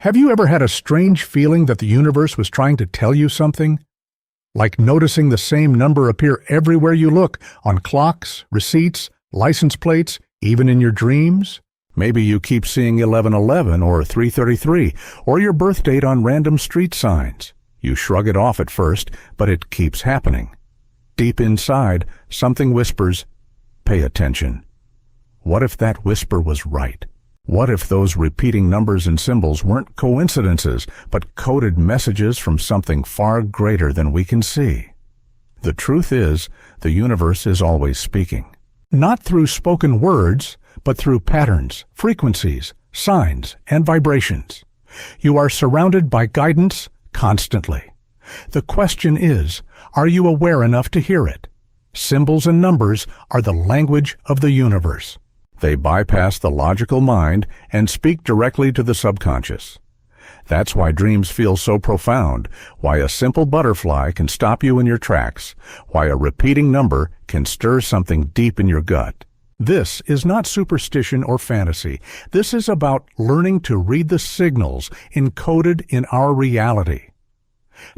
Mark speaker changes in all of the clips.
Speaker 1: Have you ever had a strange feeling that the universe was trying to tell you something? Like noticing the same number appear everywhere you look, on clocks, receipts, license plates, even in your dreams? Maybe you keep seeing 1111 or 333, or your birth date on random street signs. You shrug it off at first, but it keeps happening. Deep inside, something whispers, "Pay attention." What if that whisper was right? What if those repeating numbers and symbols weren't coincidences, but coded messages from something far greater than we can see? The truth is, the universe is always speaking. Not through spoken words, but through patterns, frequencies, signs, and vibrations. You are surrounded by guidance constantly. The question is, are you aware enough to hear it? Symbols and numbers are the language of the universe. They bypass the logical mind and speak directly to the subconscious. That's why dreams feel so profound, why a simple butterfly can stop you in your tracks, why a repeating number can stir something deep in your gut. This is not superstition or fantasy. This is about learning to read the signals encoded in our reality.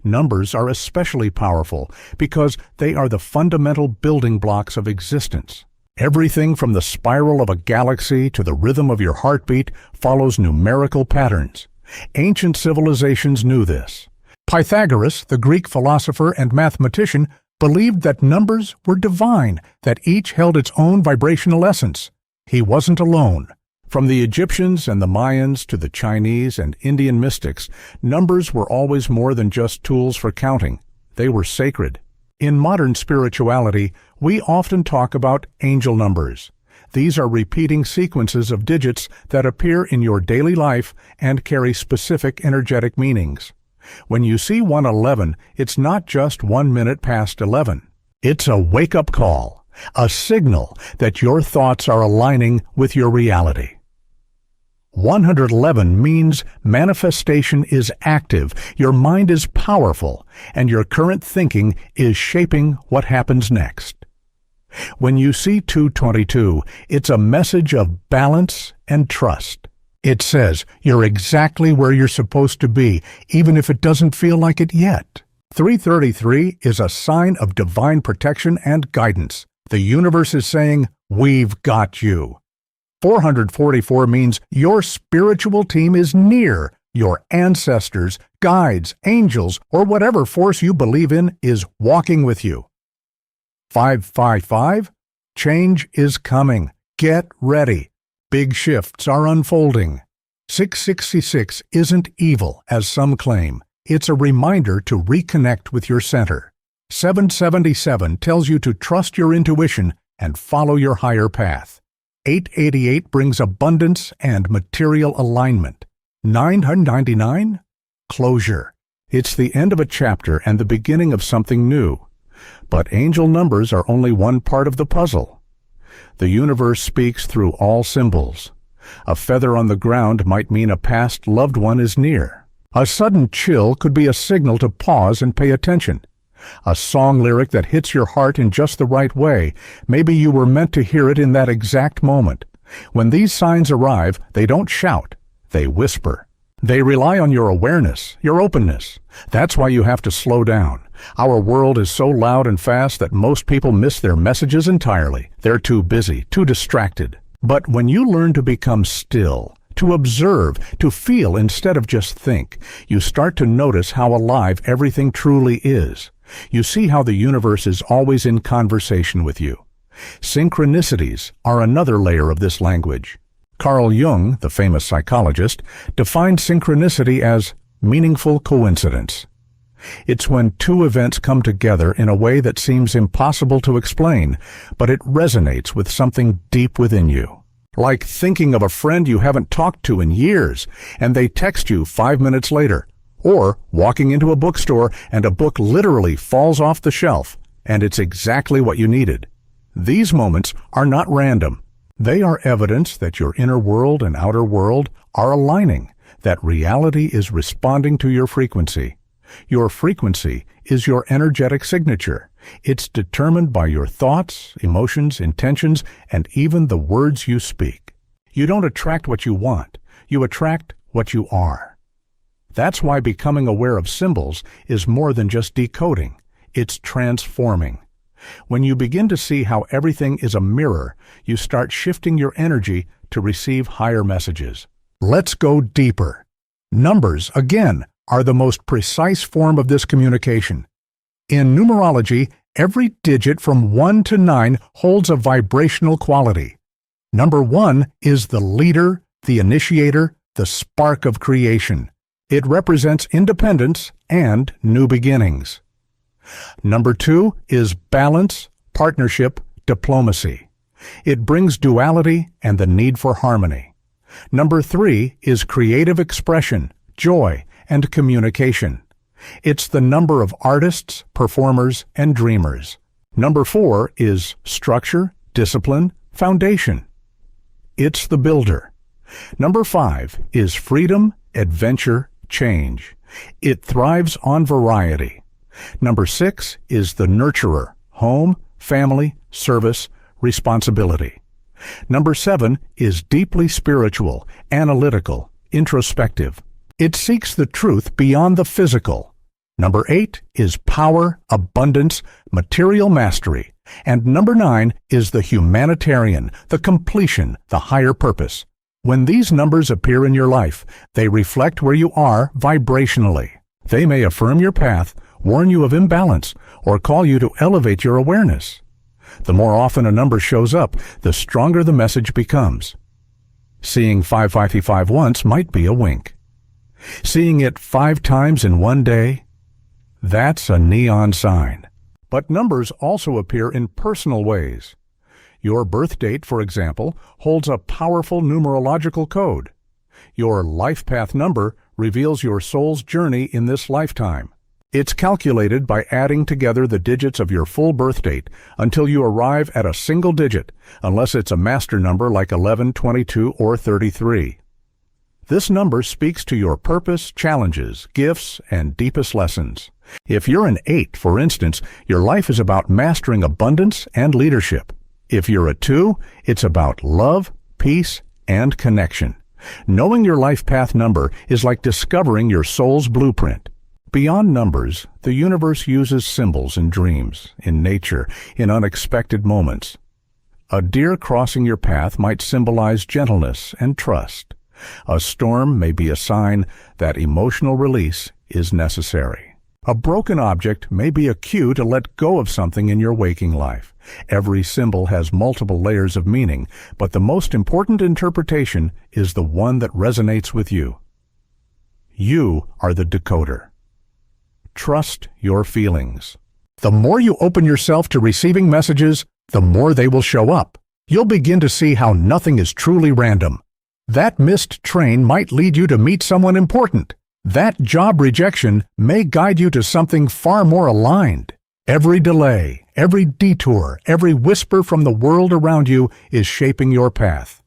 Speaker 1: Numbers are especially powerful because they are the fundamental building blocks of existence. Everything from the spiral of a galaxy to the rhythm of your heartbeat follows numerical patterns. Ancient civilizations knew this. Pythagoras, the Greek philosopher and mathematician, believed that numbers were divine, that each held its own vibrational essence. He wasn't alone. From the Egyptians and the Mayans to the Chinese and Indian mystics, numbers were always more than just tools for counting. They were sacred. In modern spirituality, we often talk about angel numbers. These are repeating sequences of digits that appear in your daily life and carry specific energetic meanings. When you see 111, it's not just 1 minute past 11. It's a wake-up call, a signal that your thoughts are aligning with your reality. 111 means manifestation is active, your mind is powerful, and your current thinking is shaping what happens next. When you see 222, it's a message of balance and trust. It says you're exactly where you're supposed to be, even if it doesn't feel like it yet. 333 is a sign of divine protection and guidance. The universe is saying, "We've got you." 444 means your spiritual team is near. Your ancestors, guides, angels, or whatever force you believe in is walking with you. 555, change is coming. Get ready. Big shifts are unfolding. 666 isn't evil, as some claim. It's a reminder to reconnect with your center. 777 tells you to trust your intuition and follow your higher path. 888 brings abundance and material alignment. 999? Closure. It's the end of a chapter and the beginning of something new. But angel numbers are only one part of the puzzle. The universe speaks through all symbols. A feather on the ground might mean a past loved one is near. A sudden chill could be a signal to pause and pay attention. A song lyric that hits your heart in just the right way. Maybe you were meant to hear it in that exact moment. When these signs arrive, they don't shout, they whisper. They rely on your awareness, your openness. That's why you have to slow down. Our world is so loud and fast that most people miss their messages entirely. They're too busy, too distracted. But when you learn to become still, to observe, to feel instead of just think, you start to notice how alive everything truly is. You see how the universe is always in conversation with you. Synchronicities are another layer of this language. Carl Jung, the famous psychologist, defined synchronicity as meaningful coincidence. It's when two events come together in a way that seems impossible to explain, but it resonates with something deep within you. Like thinking of a friend you haven't talked to in years, and they text you 5 minutes later. Or walking into a bookstore and a book literally falls off the shelf, and it's exactly what you needed. These moments are not random. They are evidence that your inner world and outer world are aligning, that reality is responding to your frequency. Your frequency is your energetic signature. It's determined by your thoughts, emotions, intentions, and even the words you speak. You don't attract what you want. You attract what you are. That's why becoming aware of symbols is more than just decoding. It's transforming. When you begin to see how everything is a mirror, you start shifting your energy to receive higher messages. Let's go deeper. Numbers, again, are the most precise form of this communication. In numerology, every digit from 1 to 9 holds a vibrational quality. Number 1 is the leader, the initiator, the spark of creation. It represents independence and new beginnings. Number 2 is balance, partnership, diplomacy. It brings duality and the need for harmony. Number 3 is creative expression, joy, and communication. It's the number of artists, performers, and dreamers. Number 4 is structure, discipline, foundation. It's the builder. Number 5 is freedom, adventure, change. It thrives on variety. Number 6 is the nurturer, home, family, service, responsibility. Number 7 is deeply spiritual, analytical, introspective. It seeks the truth beyond the physical. Number 8 is power, abundance, material mastery. And number 9 is the humanitarian, the completion, the higher purpose. When these numbers appear in your life, they reflect where you are vibrationally. They may affirm your path, warn you of imbalance, or call you to elevate your awareness. The more often a number shows up, the stronger the message becomes. Seeing 555 once might be a wink. Seeing it 5 times in one day, that's a neon sign. But numbers also appear in personal ways. Your birth date, for example, holds a powerful numerological code. Your life path number reveals your soul's journey in this lifetime. It's calculated by adding together the digits of your full birth date until you arrive at a single digit, unless it's a master number like 11, 22, or 33. This number speaks to your purpose, challenges, gifts, and deepest lessons. If you're an 8, for instance, your life is about mastering abundance and leadership. If you're a 2, it's about love, peace, and connection. Knowing your life path number is like discovering your soul's blueprint. Beyond numbers, the universe uses symbols in dreams, in nature, in unexpected moments. A deer crossing your path might symbolize gentleness and trust. A storm may be a sign that emotional release is necessary. A broken object may be a cue to let go of something in your waking life. Every symbol has multiple layers of meaning, but the most important interpretation is the one that resonates with you. You are the decoder. Trust your feelings. The more you open yourself to receiving messages, the more they will show up. You'll begin to see how nothing is truly random. That missed train might lead you to meet someone important. That job rejection may guide you to something far more aligned. Every delay, every detour, every whisper from the world around you is shaping your path.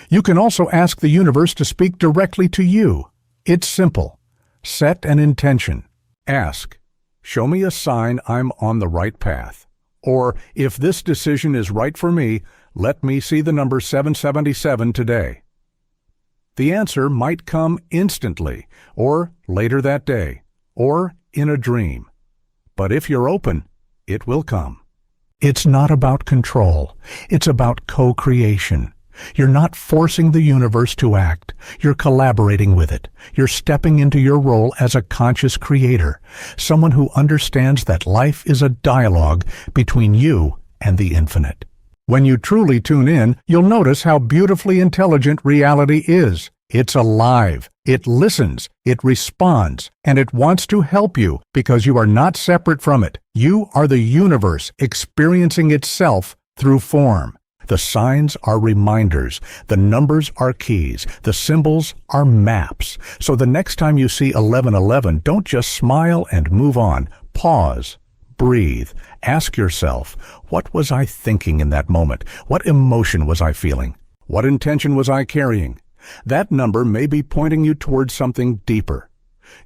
Speaker 1: You can also ask the universe to speak directly to you. It's simple. Set an intention. Ask, show me a sign I'm on the right path. Or, if this decision is right for me, let me see the number 777 today. The answer might come instantly, or later that day, or in a dream. But if you're open, it will come. It's not about control. It's about co-creation. You're not forcing the universe to act. You're collaborating with it. You're stepping into your role as a conscious creator, someone who understands that life is a dialogue between you and the infinite. When you truly tune in, you'll notice how beautifully intelligent reality is. It's alive. It listens. It responds. And it wants to help you because you are not separate from it. You are the universe experiencing itself through form. The signs are reminders. The numbers are keys. The symbols are maps. So the next time you see 1111, don't just smile and move on. Pause. Breathe. Ask yourself, what was I thinking in that moment? What emotion was I feeling? What intention was I carrying? That number may be pointing you towards something deeper.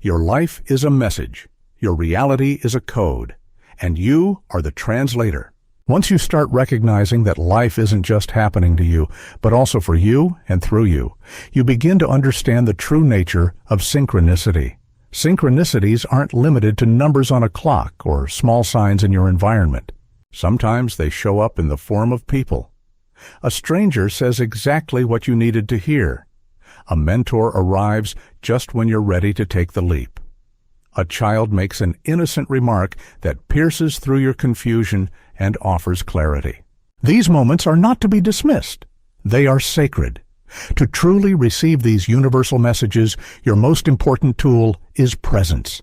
Speaker 1: Your life is a message. Your reality is a code. And you are the translator. Once you start recognizing that life isn't just happening to you, but also for you and through you, you begin to understand the true nature of synchronicity. Synchronicities aren't limited to numbers on a clock or small signs in your environment. Sometimes they show up in the form of people. A stranger says exactly what you needed to hear. A mentor arrives just when you're ready to take the leap. A child makes an innocent remark that pierces through your confusion and offers clarity. These moments are not to be dismissed. They are sacred. To truly receive these universal messages, your most important tool is presence.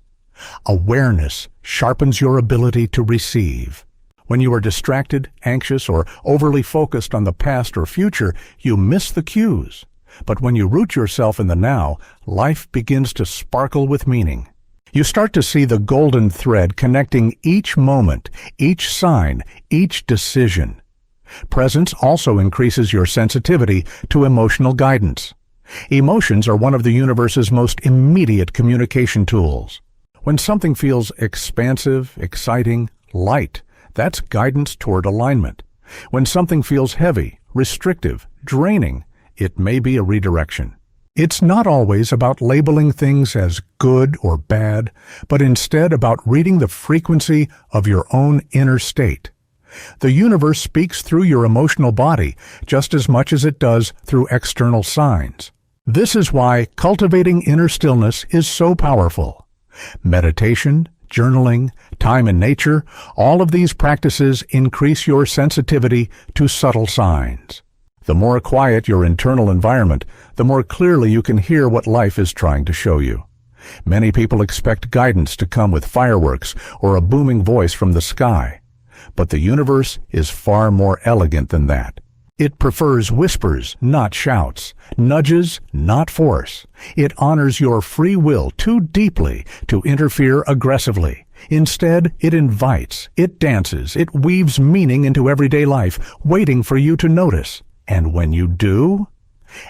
Speaker 1: Awareness sharpens your ability to receive. When you are distracted, anxious, or overly focused on the past or future, you miss the cues. But when you root yourself in the now, life begins to sparkle with meaning. You start to see the golden thread connecting each moment, each sign, each decision. Presence also increases your sensitivity to emotional guidance. Emotions are one of the universe's most immediate communication tools. When something feels expansive, exciting, light, that's guidance toward alignment. When something feels heavy, restrictive, draining, it may be a redirection. It's not always about labeling things as good or bad, but instead about reading the frequency of your own inner state. The universe speaks through your emotional body just as much as it does through external signs. This is why cultivating inner stillness is so powerful. Meditation, journaling, time in nature, all of these practices increase your sensitivity to subtle signs. The more quiet your internal environment, the more clearly you can hear what life is trying to show you. Many people expect guidance to come with fireworks or a booming voice from the sky. But the universe is far more elegant than that. It prefers whispers, not shouts, nudges, not force. It honors your free will too deeply to interfere aggressively. Instead, it invites, it dances, it weaves meaning into everyday life, waiting for you to notice. And when you do,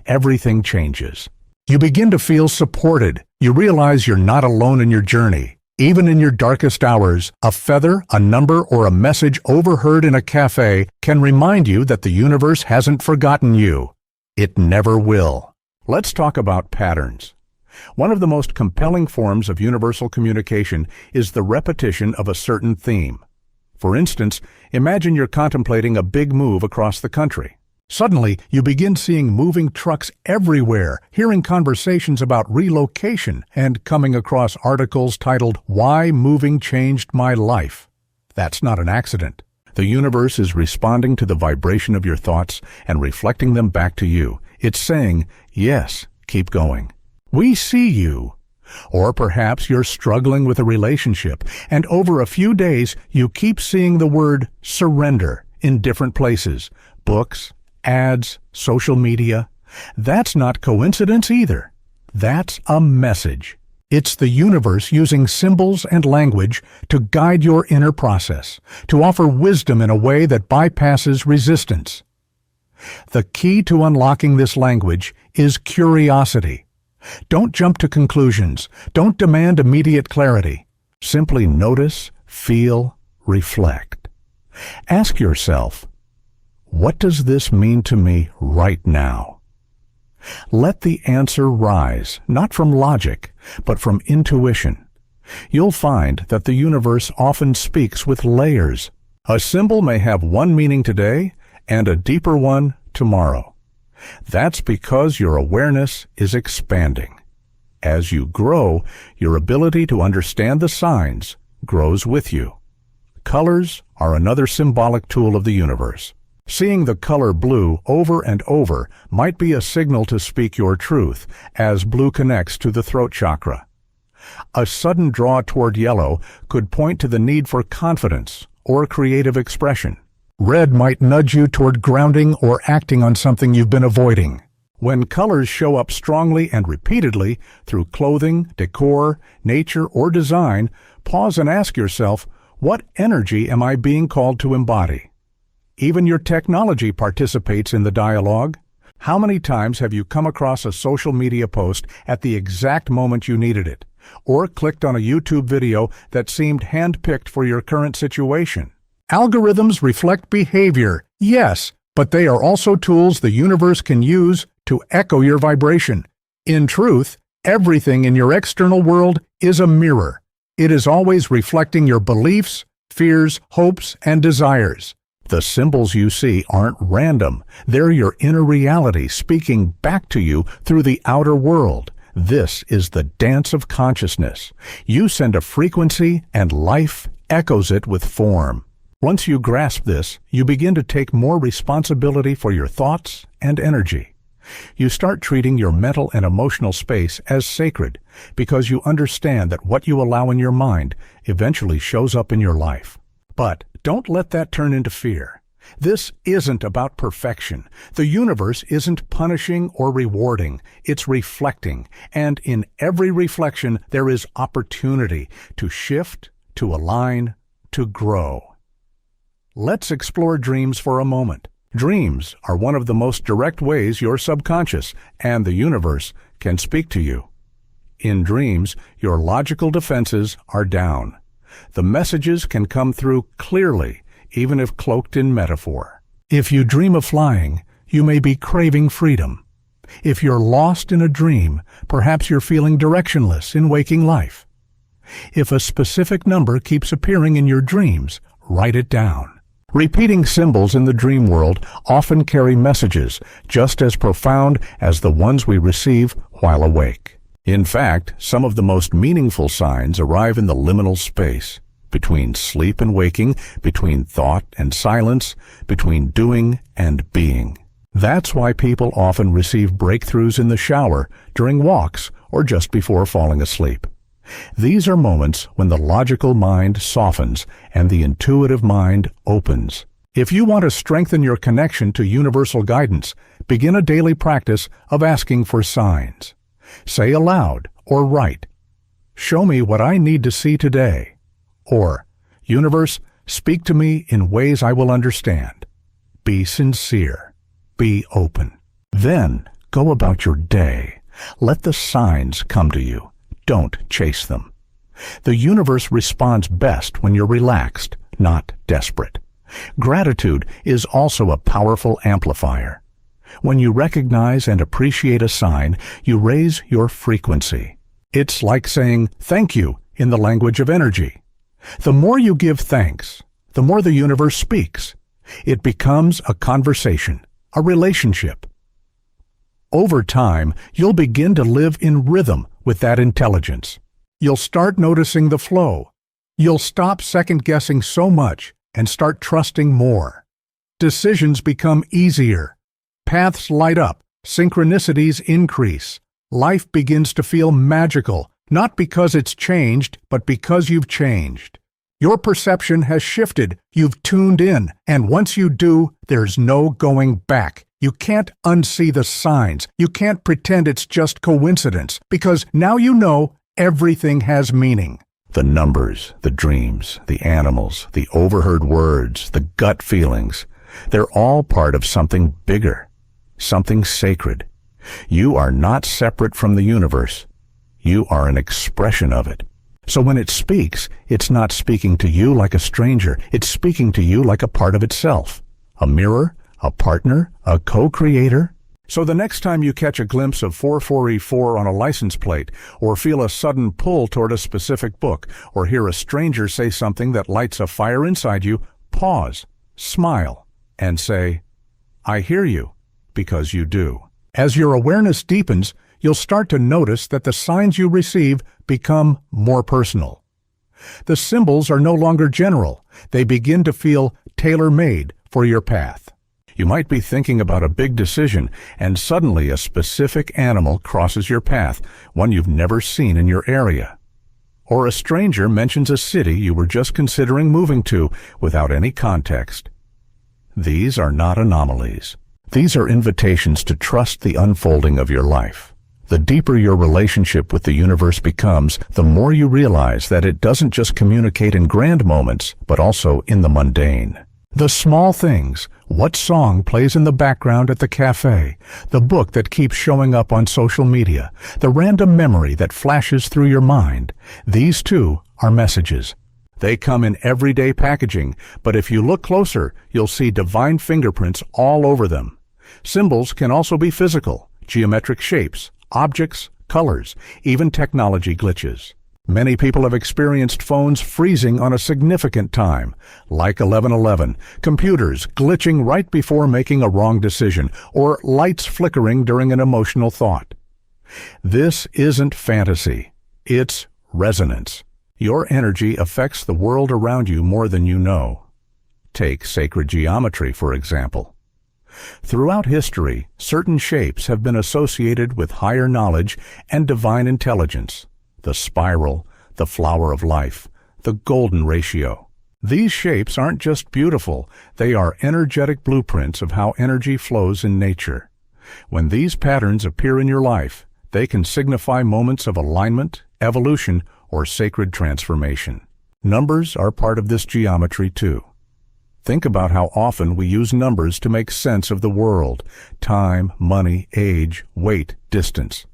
Speaker 1: everything changes. You begin to feel supported. You realize you're not alone in your journey. Even in your darkest hours, a feather, a number, or a message overheard in a cafe can remind you that the universe hasn't forgotten you. It never will. Let's talk about patterns. One of the most compelling forms of universal communication is the repetition of a certain theme. For instance, imagine you're contemplating a big move across the country. Suddenly, you begin seeing moving trucks everywhere, hearing conversations about relocation, and coming across articles titled, "Why Moving Changed My Life." That's not an accident. The universe is responding to the vibration of your thoughts and reflecting them back to you. It's saying, yes, keep going. We see you. Or perhaps you're struggling with a relationship, and over a few days, you keep seeing the word surrender in different places, books, ads, social media. That's not coincidence either. That's a message. It's the universe using symbols and language to guide your inner process, to offer wisdom in a way that bypasses resistance. The key to unlocking this language is curiosity. Don't jump to conclusions. Don't demand immediate clarity. Simply notice, feel, reflect. Ask yourself, what does this mean to me right now? Let the answer rise, not from logic, but from intuition. You'll find that the universe often speaks with layers. A symbol may have one meaning today and a deeper one tomorrow. That's because your awareness is expanding. As you grow, your ability to understand the signs grows with you. Colors are another symbolic tool of the universe. Seeing the color blue over and over might be a signal to speak your truth, as blue connects to the throat chakra. A sudden draw toward yellow could point to the need for confidence or creative expression. Red might nudge you toward grounding or acting on something you've been avoiding. When colors show up strongly and repeatedly through clothing, decor, nature, or design, pause and ask yourself, what energy am I being called to embody? Even your technology participates in the dialogue. How many times have you come across a social media post at the exact moment you needed it, or clicked on a YouTube video that seemed hand-picked for your current situation? Algorithms reflect behavior, yes, but they are also tools the universe can use to echo your vibration. In truth, Everything in your external world is a mirror. It is always reflecting your beliefs, fears, hopes, and desires. The symbols you see aren't random. They're your inner reality speaking back to you through the outer world. This is the dance of consciousness. You send a frequency, and life echoes it with form. Once you grasp this, you begin to take more responsibility for your thoughts and energy. You start treating your mental and emotional space as sacred because you understand that what you allow in your mind eventually shows up in your life. But don't let that turn into fear. This isn't about perfection. The universe isn't punishing or rewarding. It's reflecting. And in every reflection, there is opportunity to shift, to align, to grow. Let's explore dreams for a moment. Dreams are one of the most direct ways your subconscious and the universe can speak to you. In dreams, your logical defenses are down. The messages can come through clearly, even if cloaked in metaphor. If you dream of flying, you may be craving freedom. If you're lost in a dream, perhaps you're feeling directionless in waking life. If a specific number keeps appearing in your dreams, write it down. Repeating symbols in the dream world often carry messages just as profound as the ones we receive while awake. In fact, some of the most meaningful signs arrive in the liminal space, between sleep and waking, between thought and silence, between doing and being. That's why people often receive breakthroughs in the shower, during walks, or just before falling asleep. These are moments when the logical mind softens and the intuitive mind opens. If you want to strengthen your connection to universal guidance, begin a daily practice of asking for signs. Say aloud or write, "Show me what I need to see today." Or, "Universe, speak to me in ways I will understand." Be sincere. Be open. Then go about your day. Let the signs come to you. Don't chase them. The universe responds best when you're relaxed, not desperate. Gratitude is also a powerful amplifier. When you recognize and appreciate a sign, you raise your frequency. It's like saying thank you in the language of energy. The more you give thanks, the more the universe speaks. It becomes a conversation, a relationship. Over time, you'll begin to live in rhythm with that intelligence. You'll start noticing the flow. You'll stop second-guessing so much and start trusting more. Decisions become easier. Paths light up. Synchronicities increase. Life begins to feel magical, not because it's changed, but because you've changed. Your perception has shifted. You've tuned in, and once you do, there's no going back. You can't unsee the signs. You can't pretend it's just coincidence, because now you know everything has meaning. The numbers, the dreams, the animals, the overheard words, the gut feelings, they're all part of something bigger, something sacred. You are not separate from the universe. You are an expression of it. So when it speaks, it's not speaking to you like a stranger. It's speaking to you like a part of itself. A mirror, a partner, a co-creator. So the next time you catch a glimpse of 44E4 on a license plate, or feel a sudden pull toward a specific book, or hear a stranger say something that lights a fire inside you, pause, smile, and say, "I hear you," because you do. As your awareness deepens, you'll start to notice that the signs you receive become more personal. The symbols are no longer general. They begin to feel tailor-made for your path. You might be thinking about a big decision, and suddenly a specific animal crosses your path, one you've never seen in your area. Or a stranger mentions a city you were just considering moving to without any context. These are not anomalies. These are invitations to trust the unfolding of your life. The deeper your relationship with the universe becomes, the more you realize that it doesn't just communicate in grand moments, but also in the mundane. The small things, what song plays in the background at the cafe, the book that keeps showing up on social media, the random memory that flashes through your mind, these too are messages. They come in everyday packaging, but if you look closer, you'll see divine fingerprints all over them. Symbols can also be physical, geometric shapes, objects, colors, even technology glitches. Many people have experienced phones freezing on a significant time, like 11:11, computers glitching right before making a wrong decision, or lights flickering during an emotional thought. This isn't fantasy. It's resonance. Your energy affects the world around you more than you know. Take sacred geometry, for example. Throughout history, certain shapes have been associated with higher knowledge and divine intelligence. The spiral, the flower of life, the golden ratio. These shapes aren't just beautiful, they are energetic blueprints of how energy flows in nature. When these patterns appear in your life, they can signify moments of alignment, evolution, or sacred transformation. Numbers are part of this geometry too. Think about how often we use numbers to make sense of the world: time, money, age, weight, distance.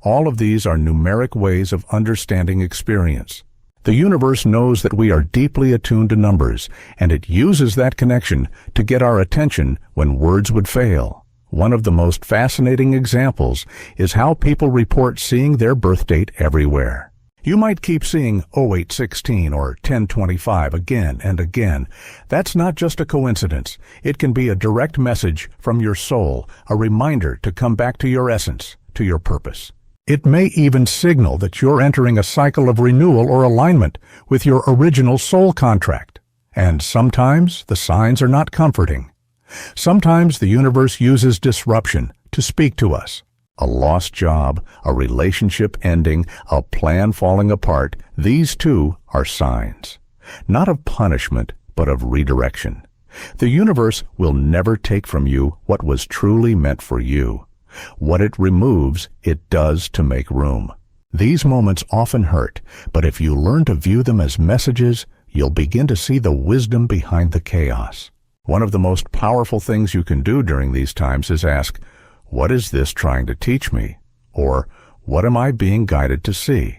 Speaker 1: All of these are numeric ways of understanding experience. The universe knows that we are deeply attuned to numbers, and it uses that connection to get our attention when words would fail. One of the most fascinating examples is how people report seeing their birth date everywhere. You might keep seeing 0816 or 1025 again and again. That's not just a coincidence. It can be a direct message from your soul, a reminder to come back to your essence, to your purpose. It may even signal that you're entering a cycle of renewal or alignment with your original soul contract. And sometimes the signs are not comforting. Sometimes the universe uses disruption to speak to us. A lost job, a relationship ending, a plan falling apart, these too are signs. Not of punishment, but of redirection. The universe will never take from you what was truly meant for you. What it removes, it does to make room. These moments often hurt, but if you learn to view them as messages, you'll begin to see the wisdom behind the chaos. One of the most powerful things you can do during these times is ask, "What is this trying to teach me?" Or, "What am I being guided to see?"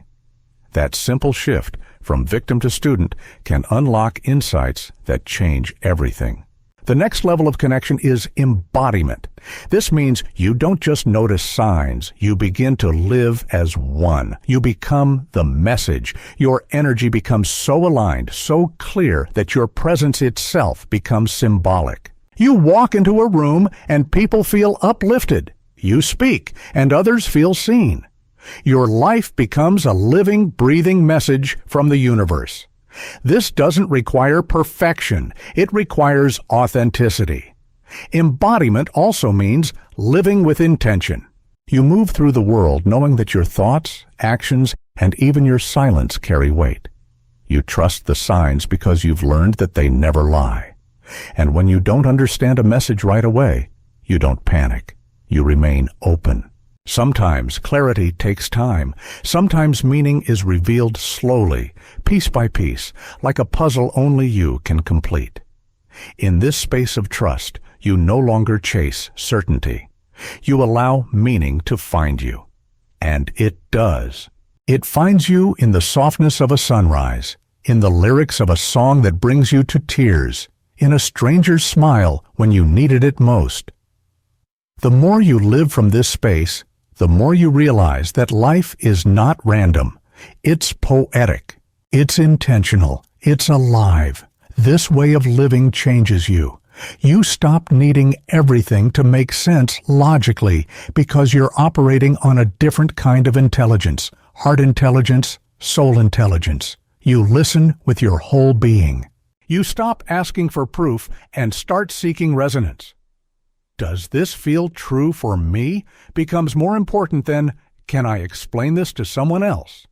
Speaker 1: That simple shift from victim to student can unlock insights that change everything. The next level of connection is embodiment. This means you don't just notice signs, you begin to live as one. You become the message. Your energy becomes so aligned, so clear that your presence itself becomes symbolic. You walk into a room and people feel uplifted. You speak and others feel seen. Your life becomes a living, breathing message from the universe. This doesn't require perfection. It requires authenticity. Embodiment also means living with intention. You move through the world knowing that your thoughts, actions, and even your silence carry weight. You trust the signs because you've learned that they never lie. And when you don't understand a message right away, you don't panic. You remain open. Sometimes clarity takes time. Sometimes meaning is revealed slowly, piece by piece, like a puzzle only you can complete. In this space of trust, you no longer chase certainty. You allow meaning to find you. And it does. It finds you in the softness of a sunrise, in the lyrics of a song that brings you to tears, in a stranger's smile when you needed it most. The more you live from this space, the more you realize that life is not random. It's poetic. It's intentional. It's alive. This way of living changes you. You stop needing everything to make sense logically because you're operating on a different kind of intelligence, heart intelligence, soul intelligence. You listen with your whole being. You stop asking for proof and start seeking resonance. Does this feel true for me? Becomes more important than, can I explain this to someone else?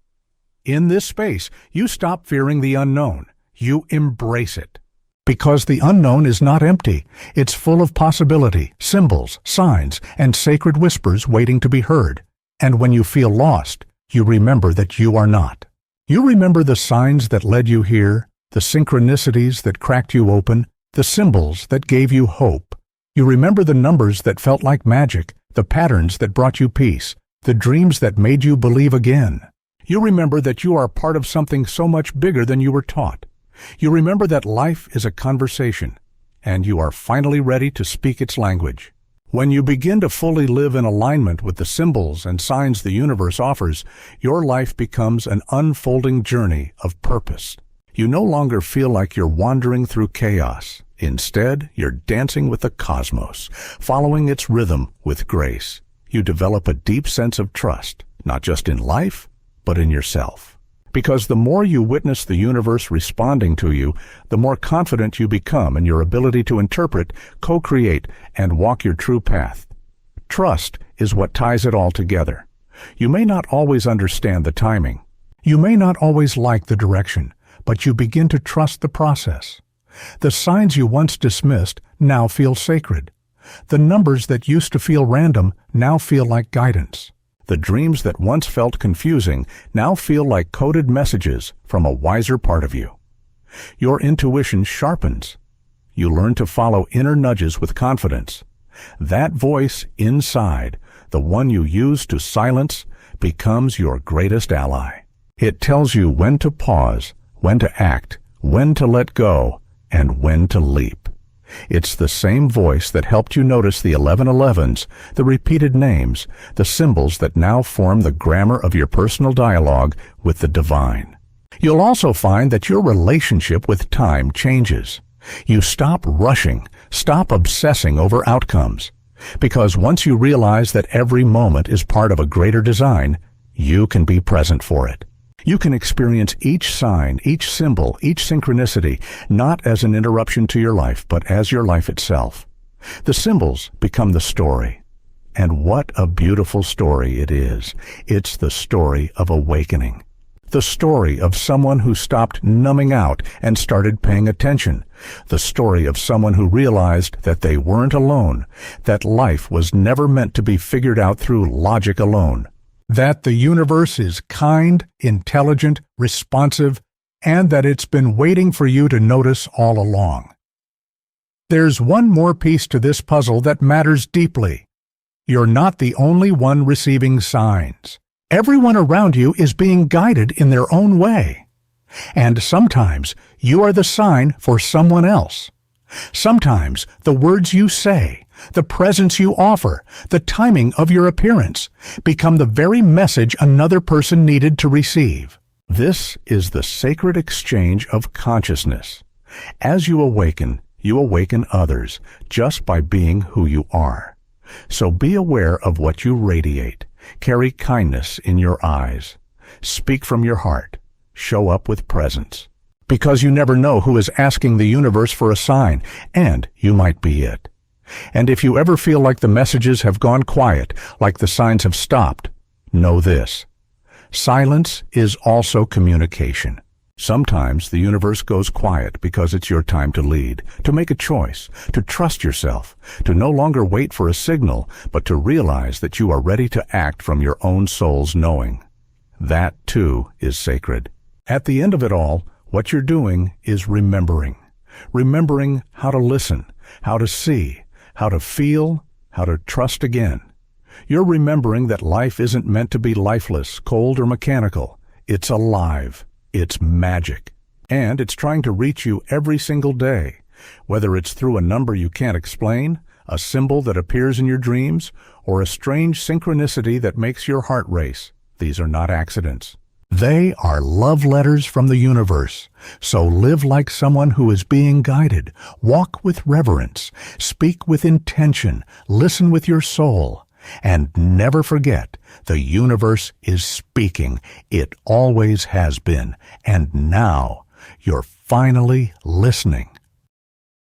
Speaker 1: In this space, you stop fearing the unknown. You embrace it. Because the unknown is not empty. It's full of possibility, symbols, signs, and sacred whispers waiting to be heard. And when you feel lost, you remember that you are not. You remember the signs that led you here, the synchronicities that cracked you open, the symbols that gave you hope. You remember the numbers that felt like magic, the patterns that brought you peace, the dreams that made you believe again. You remember that you are part of something so much bigger than you were taught. You remember that life is a conversation, and you are finally ready to speak its language. When you begin to fully live in alignment with the symbols and signs the universe offers, your life becomes an unfolding journey of purpose. You no longer feel like you're wandering through chaos. Instead, you're dancing with the cosmos, following its rhythm with grace. You develop a deep sense of trust, not just in life, but in yourself. Because the more you witness the universe responding to you, the more confident you become in your ability to interpret, co-create, and walk your true path. Trust is what ties it all together. You may not always understand the timing. You may not always like the direction, but you begin to trust the process. The signs you once dismissed now feel sacred. The numbers that used to feel random now feel like guidance. The dreams that once felt confusing now feel like coded messages from a wiser part of you. Your intuition sharpens. You learn to follow inner nudges with confidence. That voice inside, the one you use to silence, becomes your greatest ally. It tells you when to pause, when to act, when to let go, and when to leap. It's the same voice that helped you notice the 1111s, the repeated names, the symbols that now form the grammar of your personal dialogue with the divine. You'll also find that your relationship with time changes. You stop rushing, stop obsessing over outcomes. Because once you realize that every moment is part of a greater design, you can be present for it. You can experience each sign, each symbol, each synchronicity, not as an interruption to your life, but as your life itself. The symbols become the story. And what a beautiful story it is. It's the story of awakening. The story of someone who stopped numbing out and started paying attention. The story of someone who realized that they weren't alone, that life was never meant to be figured out through logic alone. That the universe is kind, intelligent, responsive, and that it's been waiting for you to notice all along. There's one more piece to this puzzle that matters deeply. You're not the only one receiving signs. Everyone around you is being guided in their own way. And sometimes you are the sign for someone else. Sometimes the words you say, the presence you offer, the timing of your appearance, become the very message another person needed to receive. This is the sacred exchange of consciousness. As you awaken others just by being who you are. So be aware of what you radiate. Carry kindness in your eyes. Speak from your heart. Show up with presence. Because you never know who is asking the universe for a sign, and you might be it. And if you ever feel like the messages have gone quiet, like the signs have stopped, know this. Silence is also communication. Sometimes the universe goes quiet because it's your time to lead, to make a choice, to trust yourself, to no longer wait for a signal, but to realize that you are ready to act from your own soul's knowing. That, too, is sacred. At the end of it all, what you're doing is remembering. Remembering how to listen, how to see, how to feel, how to trust again. You're remembering that life isn't meant to be lifeless, cold, or mechanical. It's alive. It's magic. And it's trying to reach you every single day, whether it's through a number you can't explain, a symbol that appears in your dreams, or a strange synchronicity that makes your heart race. These are not accidents. They are love letters from the universe. So live like someone who is being guided. Walk with reverence. Speak with intention. Listen with your soul. And never forget, the universe is speaking. It always has been. And now you're finally listening.